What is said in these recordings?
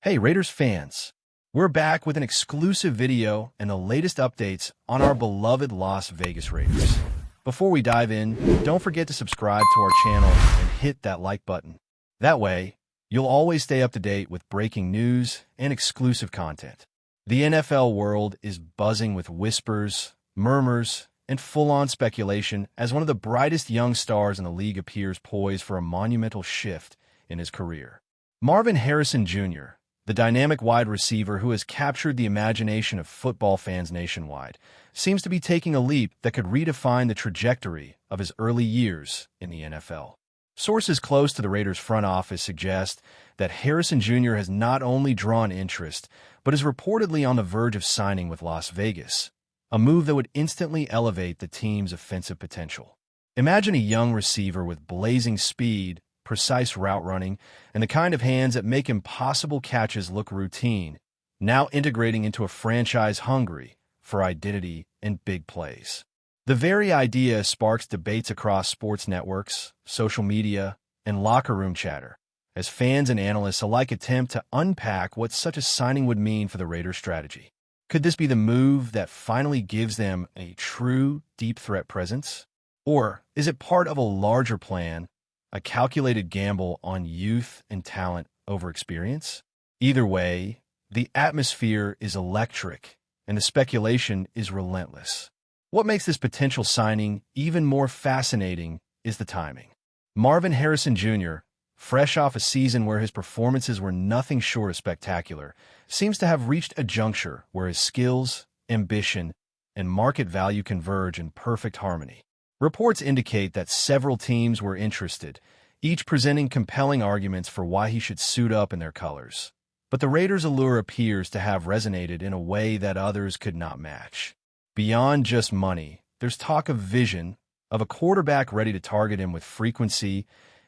Hey Raiders fans, we're back with an exclusive video and the latest updates on our beloved Las Vegas Raiders. Before we dive in, don't forget to subscribe to our channel and hit that like button. That way, you'll always stay up to date with breaking news and exclusive content. The NFL world is buzzing with whispers, murmurs, and full-on speculation as one of the brightest young stars in the league appears poised for a monumental shift in his career. Marvin Harrison Jr., the dynamic wide receiver who has captured the imagination of football fans nationwide, seems to be taking a leap that could redefine the trajectory of his early years in the NFL. Sources close to the Raiders front office suggest that Harrison Jr. has not only drawn interest, but is reportedly on the verge of signing with Las Vegas, a move that would instantly elevate the team's offensive potential. Imagine a young receiver with blazing speed, precise route running, and the kind of hands that make impossible catches look routine, now integrating into a franchise hungry for identity and big plays. The very idea sparks debates across sports networks, social media, and locker room chatter, as fans and analysts alike attempt to unpack what such a signing would mean for the Raiders' strategy. Could this be the move that finally gives them a true deep threat presence? Or is it part of a larger plan, a calculated gamble on youth and talent over experience? Either way, the atmosphere is electric, and the speculation is relentless. What makes this potential signing even more fascinating is the timing. Marvin Harrison Jr., fresh off a season where his performances were nothing short of spectacular, seems to have reached a juncture where his skills, ambition, and market value converge in perfect harmony. Reports indicate that several teams were interested, each presenting compelling arguments for why he should suit up in their colors. But the Raiders' allure appears to have resonated in a way that others could not match. Beyond just money, there's talk of vision, of a quarterback ready to target him with frequency,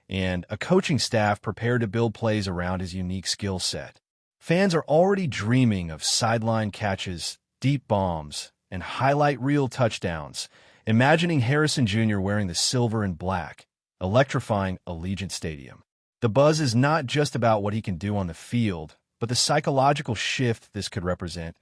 and a coaching staff prepared to build plays around his unique skill set. Fans are already dreaming of sideline catches, deep bombs, and highlight reel touchdowns, imagining Harrison Jr. wearing the silver and black, electrifying Allegiant Stadium. The buzz is not just about what he can do on the field, but the psychological shift this could represent,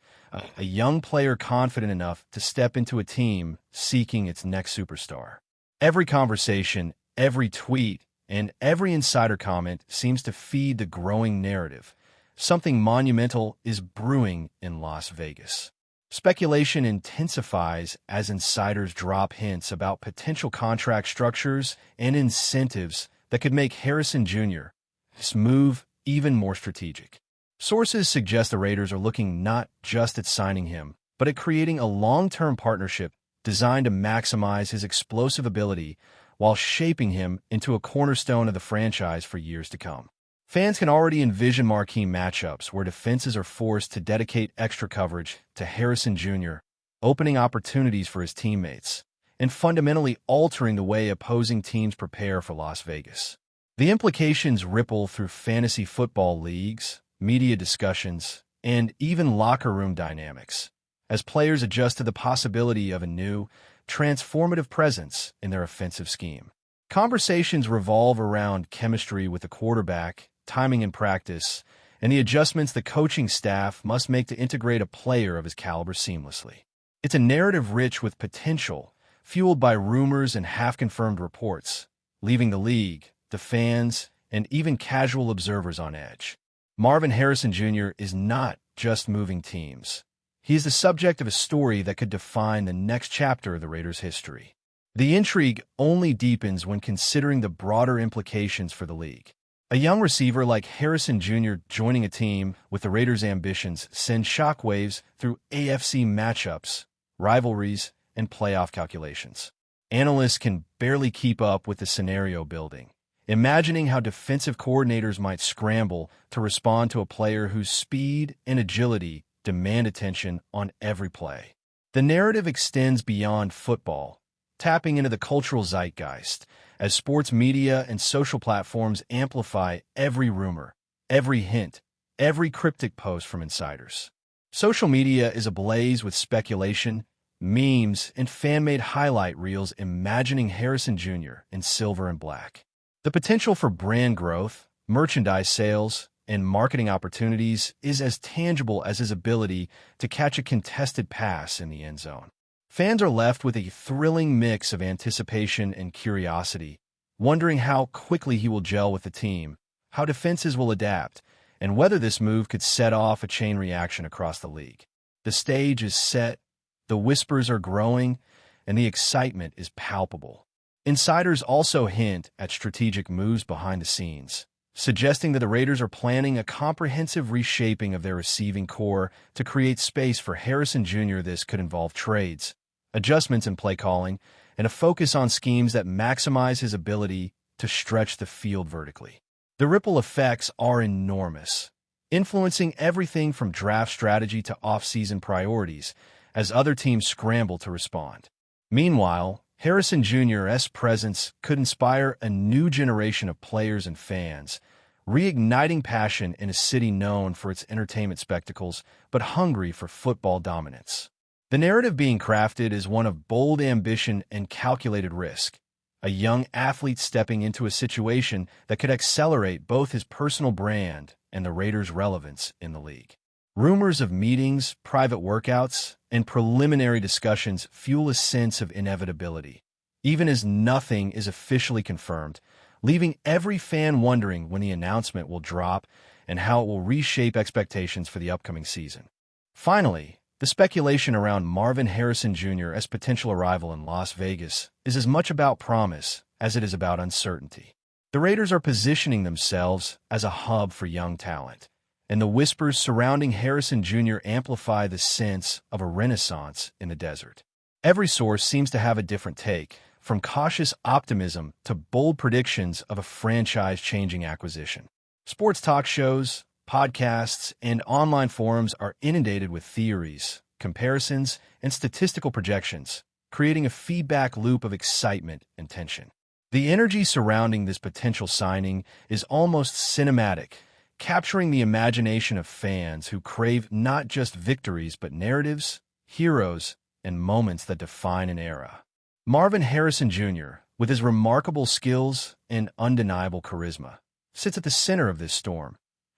a young player confident enough to step into a team seeking its next superstar. Every conversation, every tweet, and every insider comment seems to feed the growing narrative. Something monumental is brewing in Las Vegas. Speculation intensifies as insiders drop hints about potential contract structures and incentives that could make Harrison Jr.'s move even more strategic. Sources suggest the Raiders are looking not just at signing him, but at creating a long-term partnership designed to maximize his explosive ability while shaping him into a cornerstone of the franchise for years to come. Fans can already envision marquee matchups where defenses are forced to dedicate extra coverage to Harrison Jr., opening opportunities for his teammates, and fundamentally altering the way opposing teams prepare for Las Vegas. The implications ripple through fantasy football leagues, media discussions, and even locker room dynamics, as players adjust to the possibility of a new, transformative presence in their offensive scheme. Conversations revolve around chemistry with the quarterback, timing in practice, and the adjustments the coaching staff must make to integrate a player of his caliber seamlessly. It's a narrative rich with potential, fueled by rumors and half-confirmed reports, leaving the league, the fans, and even casual observers on edge. Marvin Harrison Jr. is not just moving teams. He is the subject of a story that could define the next chapter of the Raiders' history. The intrigue only deepens when considering the broader implications for the league. A young receiver like Harrison Jr. joining a team with the Raiders' ambitions sends shockwaves through AFC matchups, rivalries, and playoff calculations. Analysts can barely keep up with the scenario building, imagining how defensive coordinators might scramble to respond to a player whose speed and agility demand attention on every play. The narrative extends beyond football, tapping into the cultural zeitgeist, as sports media and social platforms amplify every rumor, every hint, every cryptic post from insiders. Social media is ablaze with speculation, memes, and fan-made highlight reels imagining Harrison Jr. in silver and black. The potential for brand growth, merchandise sales, and marketing opportunities is as tangible as his ability to catch a contested pass in the end zone. Fans are left with a thrilling mix of anticipation and curiosity, wondering how quickly he will gel with the team, how defenses will adapt, and whether this move could set off a chain reaction across the league. The stage is set, the whispers are growing, and the excitement is palpable. Insiders also hint at strategic moves behind the scenes, suggesting that the Raiders are planning a comprehensive reshaping of their receiving core to create space for Harrison Jr. This could involve trades, adjustments in play calling, and a focus on schemes that maximize his ability to stretch the field vertically. The ripple effects are enormous, influencing everything from draft strategy to off-season priorities as other teams scramble to respond. Meanwhile, Harrison Jr.'s presence could inspire a new generation of players and fans, reigniting passion in a city known for its entertainment spectacles but hungry for football dominance. The narrative being crafted is one of bold ambition and calculated risk, a young athlete stepping into a situation that could accelerate both his personal brand and the Raiders' relevance in the league. Rumors of meetings, private workouts, and preliminary discussions fuel a sense of inevitability, even as nothing is officially confirmed, leaving every fan wondering when the announcement will drop and how it will reshape expectations for the upcoming season. Finally, the speculation around Marvin Harrison Jr.'s potential arrival in Las Vegas is as much about promise as it is about uncertainty. The Raiders are positioning themselves as a hub for young talent, and the whispers surrounding Harrison Jr. amplify the sense of a renaissance in the desert. Every source seems to have a different take, from cautious optimism to bold predictions of a franchise-changing acquisition. Sports talk shows, podcasts, and online forums are inundated with theories, comparisons, and statistical projections, creating a feedback loop of excitement and tension. The energy surrounding this potential signing is almost cinematic, capturing the imagination of fans who crave not just victories but narratives, heroes, and moments that define an era. Marvin Harrison Jr., with his remarkable skills and undeniable charisma, sits at the center of this storm,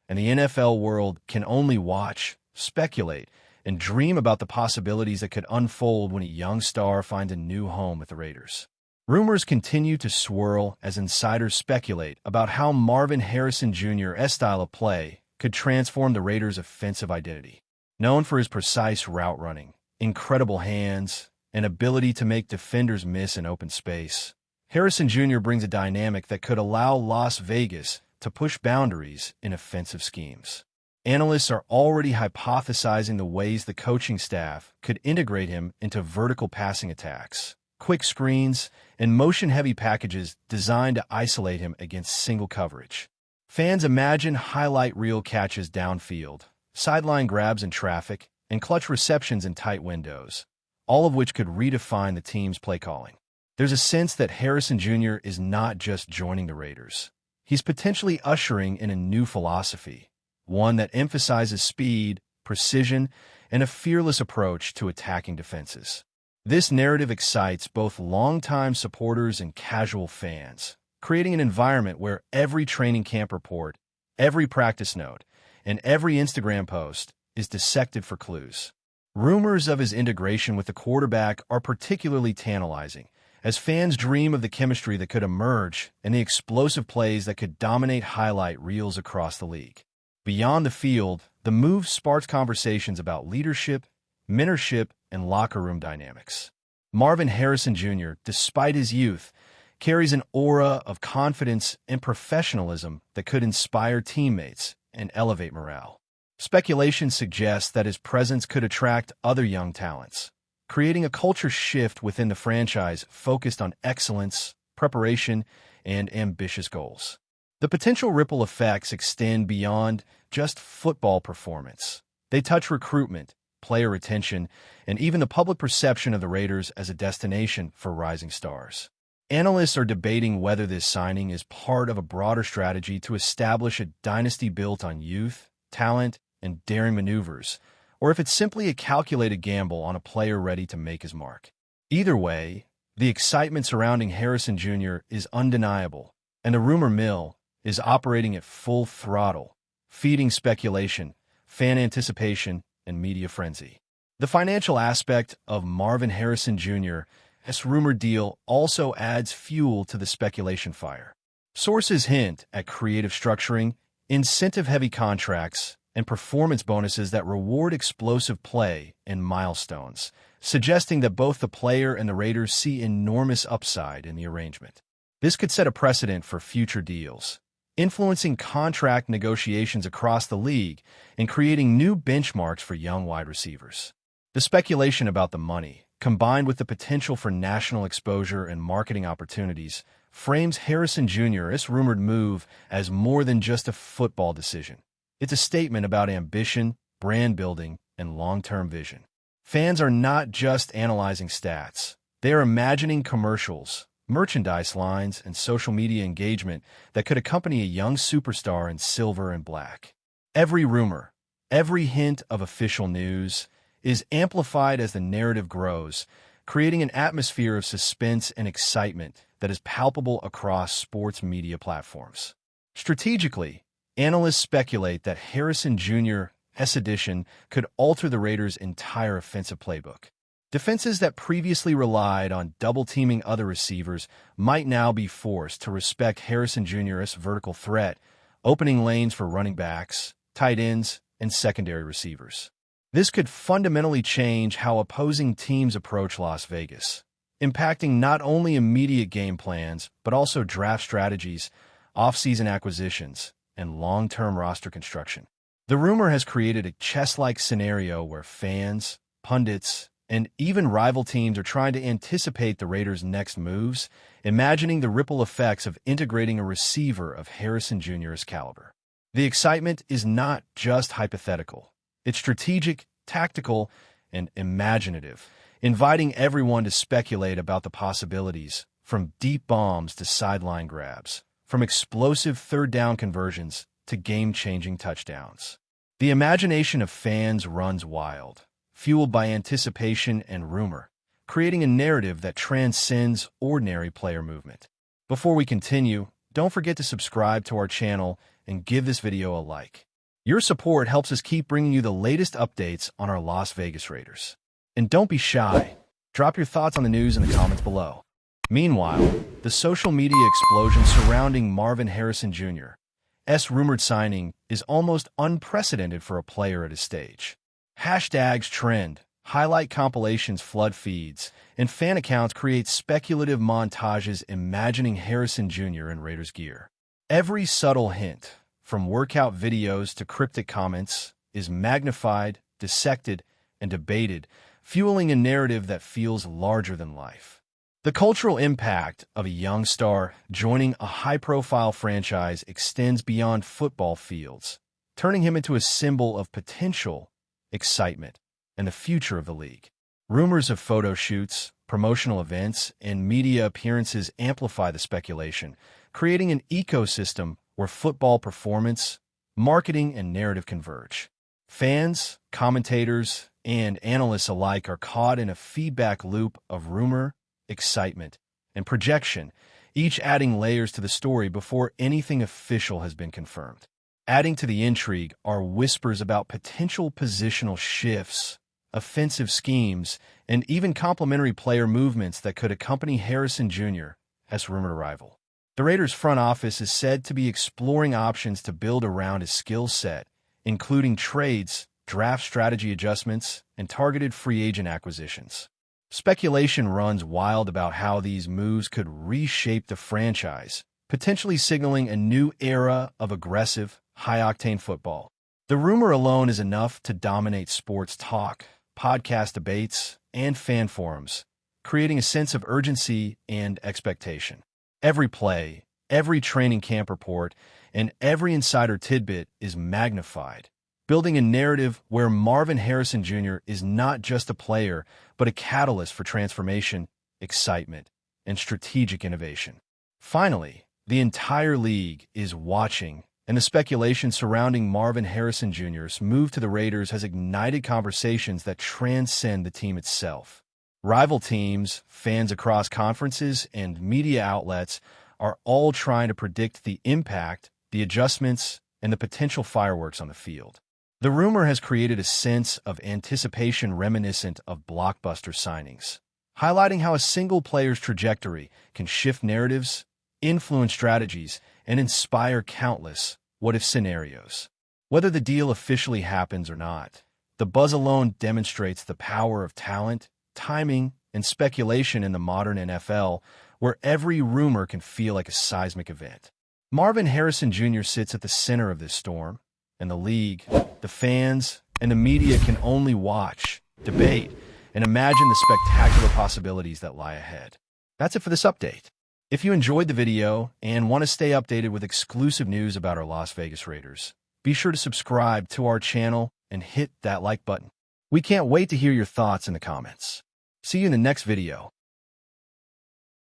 and the NFL world can only watch, speculate, and dream about the possibilities that could unfold when a young star finds a new home with the Raiders. Rumors continue to swirl as insiders speculate about how Marvin Harrison Jr.'s style of play could transform the Raiders' offensive identity. Known for his precise route running, incredible hands, and ability to make defenders miss in open space, Harrison Jr. brings a dynamic that could allow Las Vegas to push boundaries in offensive schemes. Analysts are already hypothesizing the ways the coaching staff could integrate him into vertical passing attacks, quick screens, and motion-heavy packages designed to isolate him against single coverage. Fans imagine highlight reel catches downfield, sideline grabs in traffic, and clutch receptions in tight windows, all of which could redefine the team's play calling. There's a sense that Harrison Jr. is not just joining the Raiders. He's potentially ushering in a new philosophy, one that emphasizes speed, precision, and a fearless approach to attacking defenses. This narrative excites both longtime supporters and casual fans, creating an environment where every training camp report, every practice note, and every Instagram post is dissected for clues. Rumors of his integration with the quarterback are particularly tantalizing, as fans dream of the chemistry that could emerge and the explosive plays that could dominate highlight reels across the league. Beyond the field, the move sparks conversations about leadership, mentorship, and locker room dynamics. Marvin Harrison Jr., despite his youth, carries an aura of confidence and professionalism that could inspire teammates and elevate morale. Speculation suggests that his presence could attract other young talents, creating a culture shift within the franchise focused on excellence, preparation, and ambitious goals. The potential ripple effects extend beyond just football performance. They touch recruitment, player retention, and even the public perception of the Raiders as a destination for rising stars. Analysts are debating whether this signing is part of a broader strategy to establish a dynasty built on youth, talent, and daring maneuvers, or if it's simply a calculated gamble on a player ready to make his mark. Either way, the excitement surrounding Harrison Jr. is undeniable, and the rumor mill is operating at full throttle, feeding speculation, fan anticipation, and media frenzy. The financial aspect of Marvin Harrison Jr.'s rumored deal also adds fuel to the speculation fire. Sources hint at creative structuring, incentive-heavy contracts, and performance bonuses that reward explosive play and milestones, suggesting that both the player and the Raiders see enormous upside in the arrangement. This could set a precedent for future deals, influencing contract negotiations across the league and creating new benchmarks for young wide receivers. The speculation about the money, combined with the potential for national exposure and marketing opportunities, frames Harrison Jr.'s rumored move as more than just a football decision. It's a statement about ambition, brand building, and long-term vision. Fans are not just analyzing stats. They are imagining commercials, merchandise lines, and social media engagement that could accompany a young superstar in silver and black. Every rumor, every hint of official news is amplified as the narrative grows, creating an atmosphere of suspense and excitement that is palpable across sports media platforms. Strategically, analysts speculate that Harrison Jr.'s addition could alter the Raiders' entire offensive playbook. Defenses that previously relied on double-teaming other receivers might now be forced to respect Harrison Jr.'s vertical threat, opening lanes for running backs, tight ends, and secondary receivers. This could fundamentally change how opposing teams approach Las Vegas, impacting not only immediate game plans, but also draft strategies, off-season acquisitions, and long-term roster construction. The rumor has created a chess-like scenario where fans, pundits, and even rival teams are trying to anticipate the Raiders' next moves, imagining the ripple effects of integrating a receiver of Harrison Jr.'s caliber. The excitement is not just hypothetical. It's strategic, tactical, and imaginative, inviting everyone to speculate about the possibilities, from deep bombs to sideline grabs, from explosive third-down conversions to game-changing touchdowns. The imagination of fans runs wild, fueled by anticipation and rumor, creating a narrative that transcends ordinary player movement. Before we continue, don't forget to subscribe to our channel and give this video a like. Your support helps us keep bringing you the latest updates on our Las Vegas Raiders. And don't be shy. Drop your thoughts on the news in the comments below. Meanwhile, the social media explosion surrounding Marvin Harrison Jr.'s rumored signing is almost unprecedented for a player at his stage. Hashtags trend, highlight compilations flood feeds, and fan accounts create speculative montages imagining Harrison Jr. in Raiders gear. Every subtle hint, from workout videos to cryptic comments, is magnified, dissected, and debated, fueling a narrative that feels larger than life. The cultural impact of a young star joining a high-profile franchise extends beyond football fields, turning him into a symbol of potential, excitement, and the future of the league. Rumors of photo shoots, promotional events, and media appearances amplify the speculation, creating an ecosystem where football performance, marketing, and narrative converge. Fans, commentators, and analysts alike are caught in a feedback loop of rumor, excitement, and projection, each adding layers to the story before anything official has been confirmed. Adding to the intrigue are whispers about potential positional shifts, offensive schemes, and even complementary player movements that could accompany Harrison Jr.'s rumored arrival. The Raiders' front office is said to be exploring options to build around his skill set, including trades, draft strategy adjustments, and targeted free agent acquisitions. Speculation runs wild about how these moves could reshape the franchise, potentially signaling a new era of aggressive, high-octane football. The rumor alone is enough to dominate sports talk, podcast debates, and fan forums, creating a sense of urgency and expectation. Every play, every training camp report, and every insider tidbit is magnified, building a narrative where Marvin Harrison Jr. is not just a player, but a catalyst for transformation, excitement, and strategic innovation. Finally, the entire league is watching, and the speculation surrounding Marvin Harrison Jr.'s move to the Raiders has ignited conversations that transcend the team itself. Rival teams, fans across conferences, and media outlets are all trying to predict the impact, the adjustments, and the potential fireworks on the field. The rumor has created a sense of anticipation reminiscent of blockbuster signings, highlighting how a single player's trajectory can shift narratives, influence strategies, and inspire countless what-if scenarios. Whether the deal officially happens or not, the buzz alone demonstrates the power of talent, timing, and speculation in the modern NFL, where every rumor can feel like a seismic event. Marvin Harrison Jr. sits at the center of this storm, and the league, the fans, and the media can only watch, debate, and imagine the spectacular possibilities that lie ahead. That's it for this update. If you enjoyed the video and want to stay updated with exclusive news about our Las Vegas Raiders, be sure to subscribe to our channel and hit that like button. We can't wait to hear your thoughts in the comments. See you in the next video.